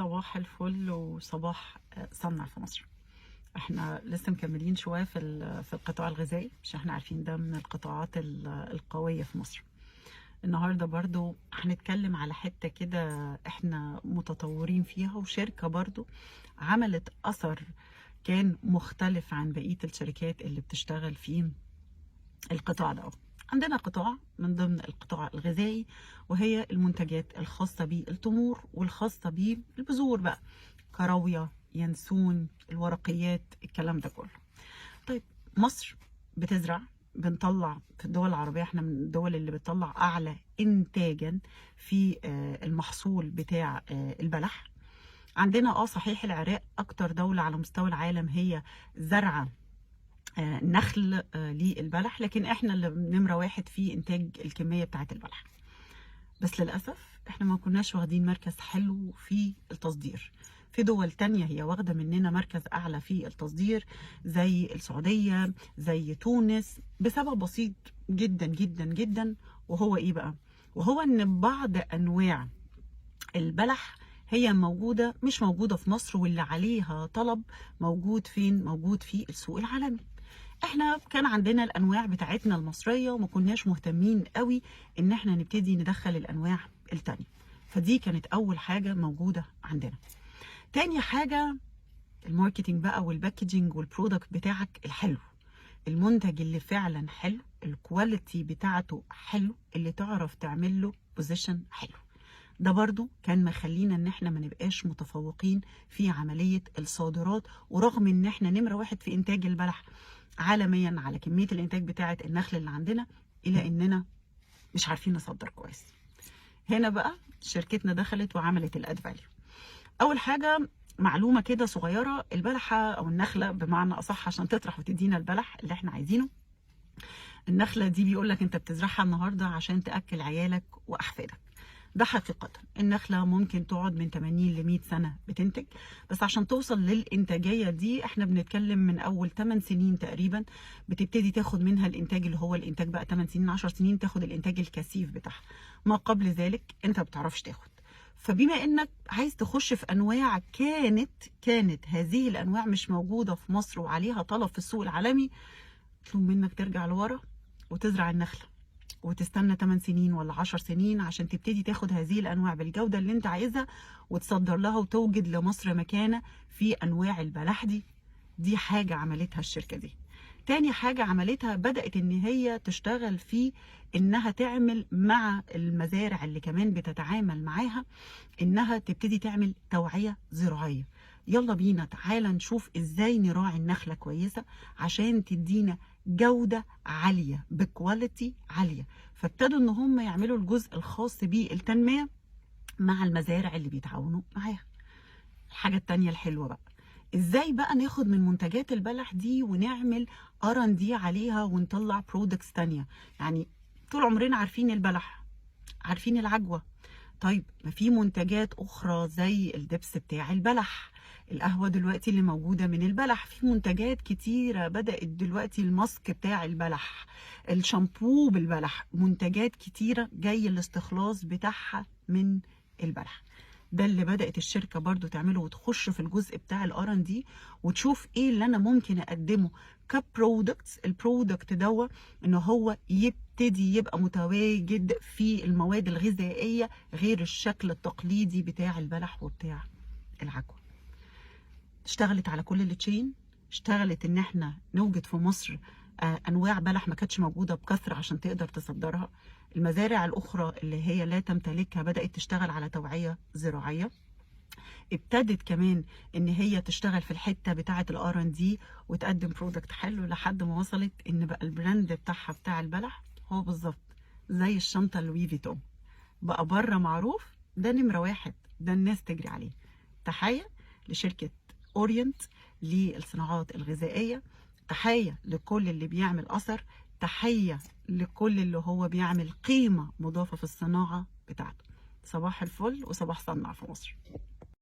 صباح الفل وصباح صنع في مصر. احنا لسه مكملين شويه في القطاع الغذائي، مش احنا عارفين ده من القطاعات القويه في مصر. النهارده برضو هنتكلم على حته كده احنا متطورين فيها، وشركه برضو عملت اثر كان مختلف عن بقيه الشركات اللي بتشتغل في القطاع ده. عندنا قطاع من ضمن القطاع الغذائي، وهي المنتجات الخاصة بالتمور والخاصة بالبذور بقى، كراوية، ينسون، الورقيات، الكلام ده كله. طيب مصر بتزرع، بنطلع في الدول العربية، احنا من الدول اللي بتطلع أعلى إنتاجا في المحصول بتاع البلح. عندنا صحيح العراق أكتر دولة على مستوى العالم هي زرعة نخل للبلح، لكن احنا اللي نمرة واحد في انتاج الكمية بتاعة البلح. بس للأسف احنا ما كناش واخدين مركز حلو في التصدير. في دول تانية هي واخدة مننا مركز أعلى في التصدير، زي السعودية، زي تونس، بسبب بسيط جدا جدا جدا. وهو ايه بقى؟ وهو ان بعض أنواع البلح هي موجودة مش موجودة في مصر، واللي عليها طلب موجود فين؟ موجود في السوق العالمي. احنا كان عندنا الانواع بتاعتنا المصريه، وما كناش مهتمين قوي ان احنا نبتدي ندخل الانواع التانية. فدي كانت اول حاجه موجوده عندنا. تاني حاجه الماركتينج بقى، والباكجينج والبرودكت بتاعك الحلو، المنتج اللي فعلا حلو، الكواليتي بتاعته حلو، اللي تعرف تعمل له بوزيشن حلو. ده برضو كان مخلينا ان احنا ما نبقاش متفوقين في عمليه الصادرات، ورغم ان احنا نمره واحد في انتاج البلح عالميا على كميه الانتاج بتاعه النخل اللي عندنا، الى اننا مش عارفين نصدر كويس. هنا بقى شركتنا دخلت وعملت الاد فاليو. اول حاجه معلومه كده صغيره، البلحه او النخله بمعنى اصح عشان تطرح وتدينا البلح اللي احنا عايزينه، النخله دي بيقول لك انت بتزرعها النهارده عشان تاكل عيالك واحفادك. ده حقيقة النخلة ممكن تقعد من 80 ل 100 سنة بتنتج، بس عشان توصل للإنتاجية دي احنا بنتكلم من أول 8 سنين تقريبا بتبتدي تاخد منها الإنتاج، اللي هو الإنتاج بقى 8 سنين 10 سنين تاخد الإنتاج الكثيف بتاعها. ما قبل ذلك أنت ما بتعرفش تاخد. فبما إنك عايز تخش في أنواع كانت هذه الأنواع مش موجودة في مصر وعليها طلب في السوق العالمي، اطلب منك ترجع لورا وتزرع النخلة وتستنى 8 سنين ولا 10 سنين عشان تبتدي تاخد هذه الانواع بالجوده اللي انت عايزها وتصدر لها وتوجد لمصر مكانه في انواع البلح دي. دي حاجه عملتها الشركه دي. تاني حاجه عملتها، بدات ان هي تشتغل في انها تعمل مع المزارع اللي كمان بتتعامل معاها، انها تبتدي تعمل توعيه زراعيه. يلا بينا تعالى نشوف ازاي نراعي النخله كويسه عشان تدينا جوده عاليه بكواليتي عاليه. فابتدوا ان هم يعملوا الجزء الخاص بالتنميه مع المزارع اللي بيتعاونوا معاها. الحاجه التانيه الحلوه بقى، ازاي بقى ناخد من منتجات البلح دي ونعمل R&D عليها ونطلع برودكتس تانيه. يعني طول عمرنا عارفين البلح، عارفين العجوه. طيب ما في منتجات اخرى زي الدبس بتاع البلح، القهوه دلوقتي اللي موجوده من البلح، في منتجات كتيره بدات دلوقتي، الماسك بتاع البلح، الشامبو بالبلح، منتجات كتيره جاي الاستخلاص بتاعها من البلح. ده اللي بدات الشركه برضو تعمله، وتخش في الجزء بتاع الR&D وتشوف ايه اللي انا ممكن اقدمه كبرودكتس. البرودكت دوا ان هو يبتدي يبقى متواجد في المواد الغذائيه غير الشكل التقليدي بتاع البلح وبتاع العجوه. اشتغلت على كل التشين، اشتغلت ان احنا نوجد في مصر انواع بلح ما كانتش موجوده بكثره عشان تقدر تصدرها. المزارع الاخرى اللي هي لا تمتلكها بدات تشتغل على توعيه زراعيه. ابتدت كمان ان هي تشتغل في الحته بتاعه الR&D وتقدم برودكت حلو، لحد ما وصلت ان بقى البراند بتاعها بتاع البلح هو بالظبط زي الشنطه لوي فيتون، بقى بره معروف، ده نمره واحد، ده الناس تجري عليه. تحيه لشركه اورينت للصناعات الغذائيه، تحيه لكل اللي بيعمل اثر، تحيه لكل اللي هو بيعمل قيمه مضافه في الصناعه بتاعته. صباح الفل وصباح صنع في مصر.